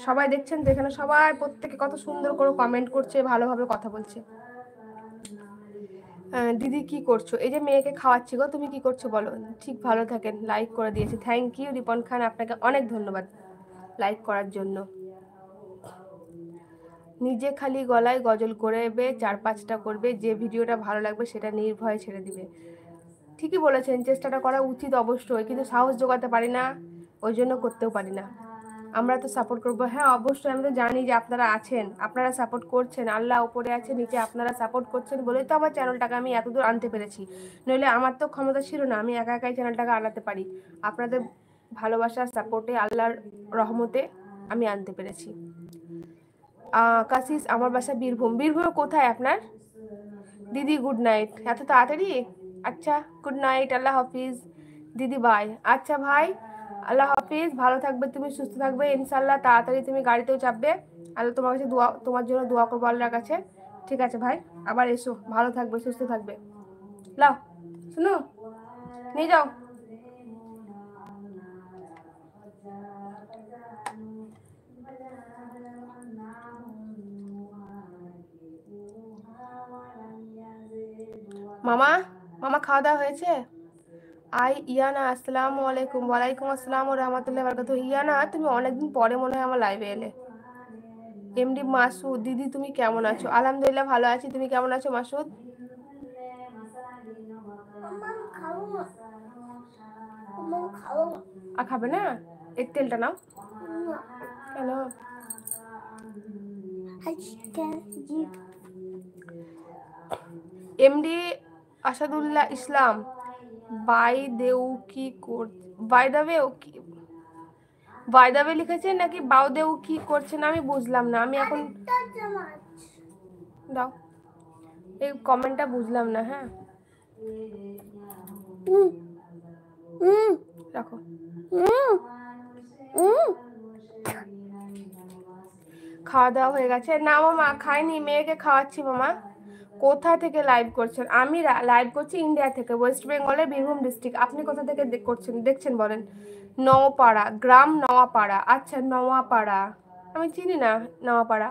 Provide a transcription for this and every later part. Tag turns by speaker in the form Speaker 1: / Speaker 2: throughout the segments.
Speaker 1: সবাই দেখছেন তো এখানে, সবাই প্রত্যেকে কত সুন্দর করে কমেন্ট করছে, ভালোভাবে কথা বলছে। দিদি কি করছো? এই যে মেয়েকে খাওয়াচ্ছি গো। তুমি কি করছো বলো? ঠিক, ভালো থাকেন। লাইক করে দিয়েছি, থ্যাংক ইউ রিপন খান, আপনাকে অনেক ধন্যবাদ লাইক করার জন্য। নিজে খালি গলায় গজল করবে, 4-5টা করবে, যে ভিডিওটা ভালো লাগবে সেটা নির্ভয়ে ছেড়ে দিবে। ঠিকই বলেছেন, চেষ্টাটা করা উচিত অবশ্যই, কিন্তু সাহস জোগাতে পারি না, ওই জন্য করতেও পারি না। আমরা তো সাপোর্ট করবো, হ্যাঁ অবশ্যই। আমি তো জানি যে আপনারা আছেন, আপনারা সাপোর্ট করছেন, আল্লাহ উপরে আছে, নিচে আপনারা সাপোর্ট করছেন বলেই তো আমার চ্যানেলটাকে আমি এতদূর আনতে পেরেছি। নইলে আমার তো ক্ষমতা ছিল না, আমি একা একাই চ্যানেলটাকে আনাতে পারি। আপনাদের ভালোবাসার সাপোর্টে, আল্লাহর রহমতে আমি আনতে পেরেছি। কাশিস, আমার বাসা বীরভূম। বীরভূমে কোথায় আপনার? দিদি গুড নাইট। এত তাড়াতাড়ি? আচ্ছা, গুড নাইট, আল্লাহ হাফিজ দিদি, বাই। আচ্ছা ভাই, আল্লাহ হাফিজ, ভালো থাকবে তুমি, সুস্থ থাকবে ইনশাল্লাহ, তাড়াতাড়ি তুমি গাড়িতেও চাপবে। আল্লাহ তোমার কাছে দোয়া, তোমার জন্য দোয়া করবো আল্লাহর কাছে। ঠিক আছে ভাই, আবার এসো, ভালো থাকবে, সুস্থ থাকবে। লাও, শুনো, নিয়ে যাও। মামা, মামা খাওয়া দাওয়া হয়েছে? ইয়ানা, আসসালামু আলাইকুম। ওয়ালাইকুম আসসালাম ও রহমতুল্লাহি ওয়া বারাকাতুহু। ইয়ানা, তুমি অনেকদিন পরে মনে হয় আমার লাইভে এলে। এমডি মাসুদ, দিদি তুমি কেমন আছো? আলহামদুলিল্লাহ ভালো আছি, তুমি কেমন আছো মাসুদ? আর খাবে না? এর তেলটা নাও। কেন? এমডি আসাদুল্লাহ ইসলাম, বাই দেউ কি বাই দাবে কি, বাই দাবে লিখেছেন নাকি বাউ দেউ কি করছেন আমি বুঝলাম না। আমি এখন দাও, এই কমেন্টটা বুঝলাম না। হ্যাঁ রাখো। খাওয়া দাওয়া হয়ে গেছে? না মামা খাইনি, মেয়েকে খাওয়াচ্ছি। মামা কোথা থেকে লাইভ করছেন? আমি লাইভ করছি ইন্ডিয়া থেকে, ওয়েস্ট বেঙ্গলের বীরভূম ডিস্ট্রিক্ট। আপনি কোথা থেকে দেখছেন বলেন? নওয়াপাড়া গ্রাম, নওয়াপাড়া। আচ্ছা নওয়াপাড়া, আমি চিনি না নওয়াপাড়া।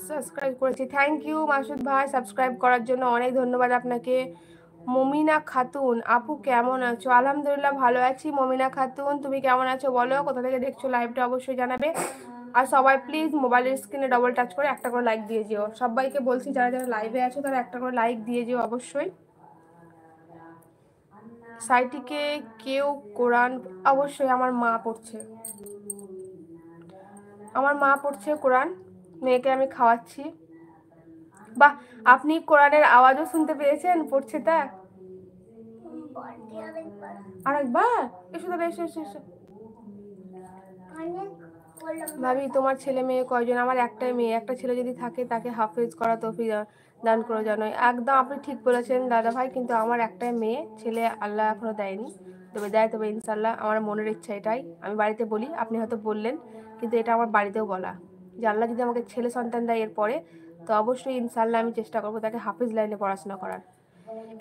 Speaker 1: সাবস্ক্রাইব করেছি, থ্যাংক ইউ মাসুদ ভাই সাবস্ক্রাইব করার জন্য, অনেক ধন্যবাদ আপনাকে। মমিনা খাতুন, আপু কেমন আছো? আলহামদুলিল্লাহ ভালো আছি। মমিনা খাতুন, তুমি কেমন আছো বলো, কোথা থেকে দেখছো লাইভটা অবশ্যই জানাবে। আর সবাই প্লিজ মোবাইলের স্ক্রিনে ডবল টাচ করে একটা করে লাইক দিয়ে যেও। সবাইকে বলছি যারা যারা লাইভে আছো তারা একটা করে লাইক দিয়ে যেও অবশ্যই। সাইটিকে কেউ কোরআন, অবশ্যই আমার মা পড়ছে, আমার মা পড়ছে কোরআন, মেয়েকে আমি খাওয়াচ্ছি। বাহ, আপনি কোরআনের আওয়াজও শুনতে পেয়েছেন পড়ছে তা? আরেকবার এসো তাহলে, এসো এসো এসো। ভাবি তোমার ছেলে মেয়ে কয়জন? আমার একটাই মেয়ে, একটা ছেলে যদি থাকে তাকে হাফেজ করা তৌফিক দান করে জানোই। একদম আপনি ঠিক বলেছেন দাদা ভাই, কিন্তু আমার একটাই মেয়ে, ছেলে আল্লাহ এখনো দেয়নি, তবে দেয়, তবে ইনশাল্লাহ আমার মনের ইচ্ছা এটাই। আমি বাড়িতে বলি, আপনি হয়তো বললেন, কিন্তু এটা আমার বাড়িতেও বলা, যে আল্লাহ যদি আমাকে ছেলে সন্তান দেয় এরপরে, তো অবশ্যই ইনশাল্লাহ আমি চেষ্টা করবো তাকে হাফেজ লাইনে পড়াশোনা করার।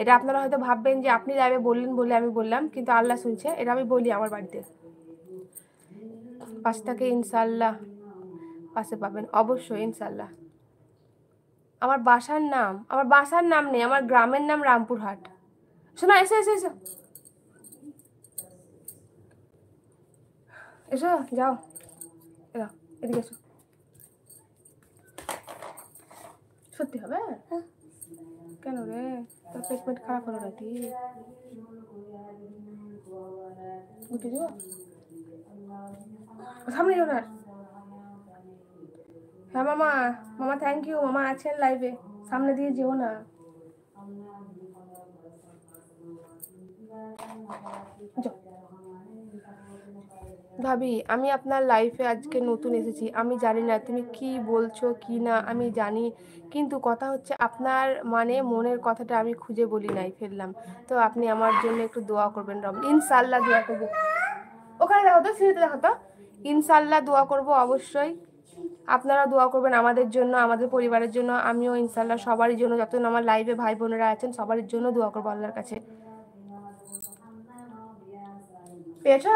Speaker 1: এটা আপনারা হয়তো ভাববেন যে আপনি লাইভে বললেন বলে আমি বললাম, কিন্তু আল্লাহ শুনছে, এটা আমি বলি আমার বাড়িতে। পাশে থাকে ইনশাল্লাহ, পাশে পাবেন অবশ্যই ইনশাল্লাহ। আমার বাসার নাম নেই, আমার গ্রামের নাম রামপুরহাট। শোনো, এসো এসো এসো এসো, যাও এসো, এদিকে এসো। সত্যি হবে? কেন রে, তোর পেট খারাপ হলো নাকি? উঠে যাও, সামনে যাও না। হ্যাঁ মামা, মামা থ্যাংক ইউ, মামা আছেন লাইভে, সামনে দিয়ে যেও না। ভাবি আমি আপনার লাইফে আজকে নতুন এসেছি, আমি জানি না তুমি কি বলছো কি না, আমি জানি, কিন্তু কথা হচ্ছে আপনার মানে মনের কথাটা আমি খুঁজে বলি নাই ফেললাম, তো আপনি আমার জন্য একটু দোয়া করবেন রব। ইনশাল্লাহ দোয়া করবো, ওখানে দেখো তো, সিঁড়িতে দেখো তো, ইনশাল্লাহ দোয়া করবো অবশ্যই। আপনারা দোয়া করবেন আমাদের জন্য, আমাদের পরিবারের জন্য, আমিও ইনশাল্লাহ সবারই জন্য, যতজন আমার লাইভে ভাই বোনেরা আছেন সবার জন্য দোয়া করবো আল্লাহর কাছে। পেয়েছ?